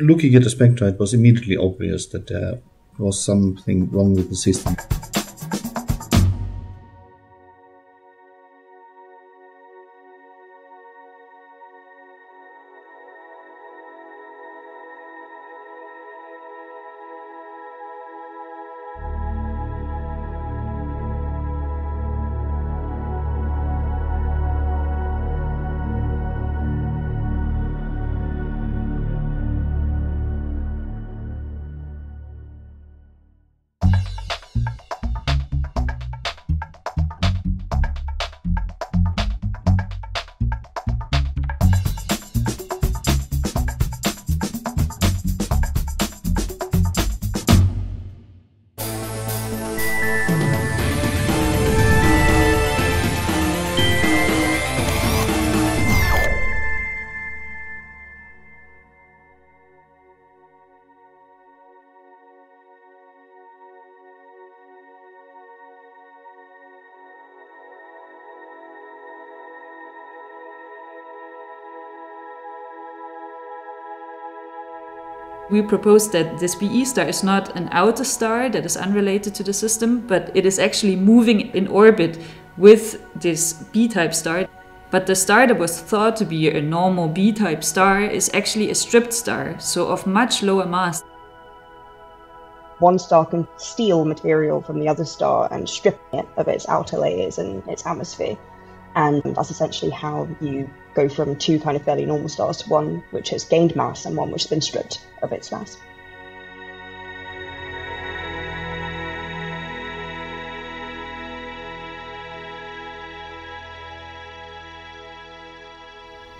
Looking at the spectra, it was immediately obvious that there was something wrong with the system. We proposed that this BE star is not an outer star that is unrelated to the system, but it is actually moving in orbit with this B-type star. But the star that was thought to be a normal B-type star is actually a stripped star, so of much lower mass. One star can steal material from the other star and strip it of its outer layers and its atmosphere. And that's essentially how you go from two kind of fairly normal stars to one which has gained mass and one which has been stripped of its mass.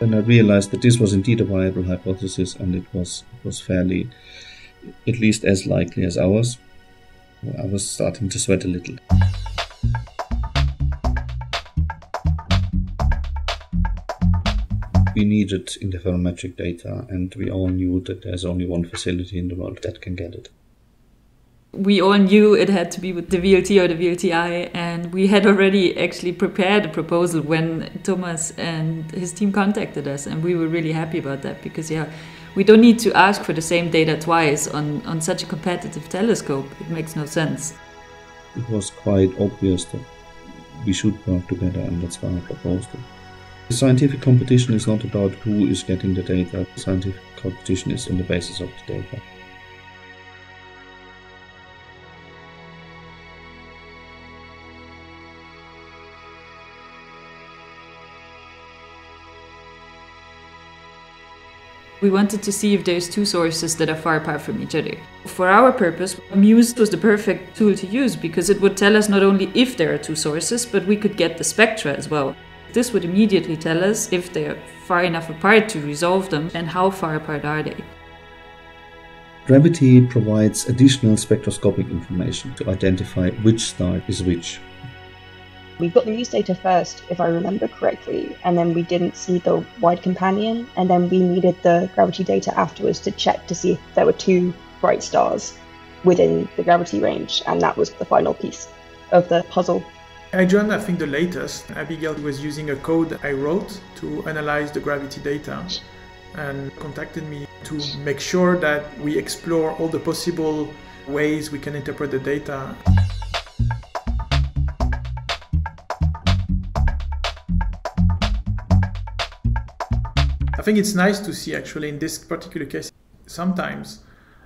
Then I realized that this was indeed a viable hypothesis, and it was fairly, at least as likely as ours. I was starting to sweat a little. We needed interferometric data, and we all knew that there's only one facility in the world that can get it. We all knew it had to be with the VLT or the VLTI, and we had already actually prepared a proposal when Thomas and his team contacted us, and we were really happy about that because, we don't need to ask for the same data twice on such a competitive telescope. It makes no sense. It was quite obvious that we should work together, and that's why I proposed it. The scientific competition is not about who is getting the data. The scientific competition is on the basis of the data. We wanted to see if there's two sources that are far apart from each other. For our purpose, MUSE was the perfect tool to use because it would tell us not only if there are two sources, but we could get the spectra as well. This would immediately tell us if they are far enough apart to resolve them and how far apart are they. Gravity provides additional spectroscopic information to identify which star is which. We got the MUSE data first, if I remember correctly, and then we didn't see the wide companion, and then we needed the gravity data afterwards to check to see if there were two bright stars within the gravity range, and that was the final piece of the puzzle. I joined, I think, the latest. Abigail was using a code I wrote to analyze the gravity data and contacted me to make sure that we explore all the possible ways we can interpret the data. I think it's nice to see, actually, in this particular case, sometimes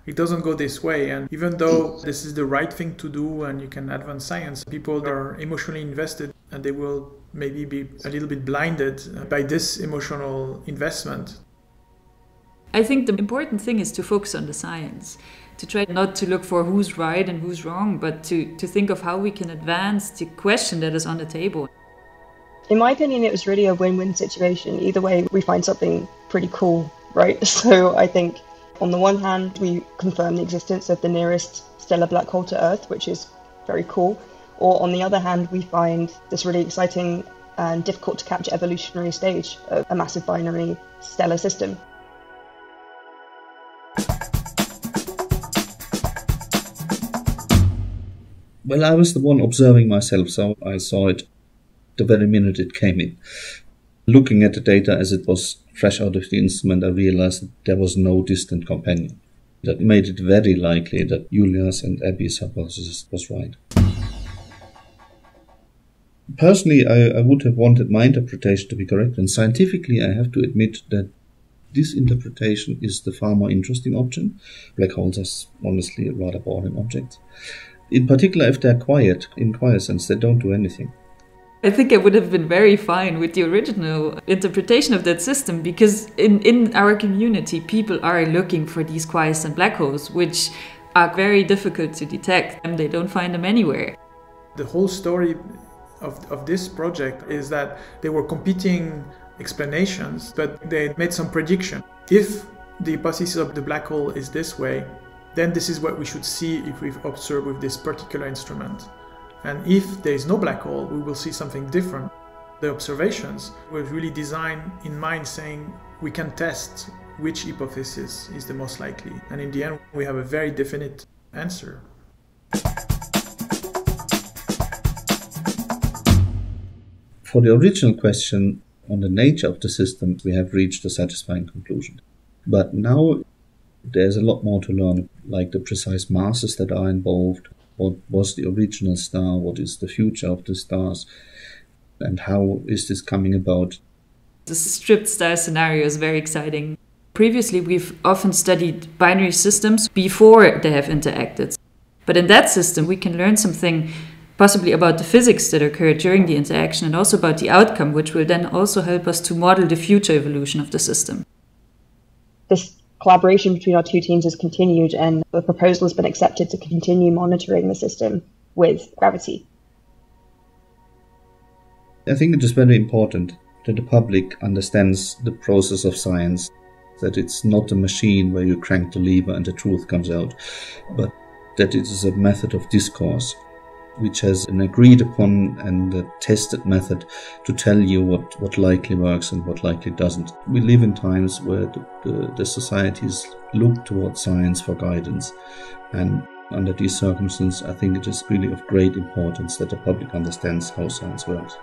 it doesn't go this way, and even though this is the right thing to do and you can advance science, people are emotionally invested and they will maybe be a little bit blinded by this emotional investment. I think the important thing is to focus on the science, to try not to look for who's right and who's wrong, but to think of how we can advance the question that is on the table. In my opinion, it was really a win-win situation. Either way, we find something pretty cool, right? So I think on the one hand, we confirm the existence of the nearest stellar black hole to Earth, which is very cool. Or on the other hand, we find this really exciting and difficult to capture evolutionary stage of a massive binary stellar system. Well, I was the one observing myself, so I saw it the very minute it came in. Looking at the data as it was fresh out of the instrument, I realized that there was no distant companion. That made it very likely that Julia's and Abby's hypothesis was right. Personally, I would have wanted my interpretation to be correct, and scientifically I have to admit that this interpretation is the far more interesting option. Black holes are honestly rather boring objects. In particular, if they're quiet, in quiescence, they don't do anything. I think I would have been very fine with the original interpretation of that system, because in our community, people are looking for these quiescent black holes, which are very difficult to detect, and they don't find them anywhere. The whole story of this project is that they were competing explanations, but they made some prediction. If the hypothesis of the black hole is this way, then this is what we should see if we observe with this particular instrument. And if there is no black hole, we will see something different. The observations were really designed in mind saying we can test which hypothesis is the most likely. And in the end, we have a very definite answer. For the original question on the nature of the system, we have reached a satisfying conclusion. But now there's a lot more to learn, like the precise masses that are involved, what was the original star, what is the future of the stars, and how is this coming about. The stripped star scenario is very exciting. Previously, we've often studied binary systems before they have interacted. But in that system, we can learn something possibly about the physics that occurred during the interaction and also about the outcome, which will then also help us to model the future evolution of the system. This collaboration between our two teams has continued, and the proposal has been accepted to continue monitoring the system with gravity. I think it is very important that the public understands the process of science, that it's not a machine where you crank the lever and the truth comes out, but that it is a method of discourse, which has an agreed upon and a tested method to tell you what likely works and what likely doesn't. We live in times where the societies look towards science for guidance, and under these circumstances I think it is really of great importance that the public understands how science works.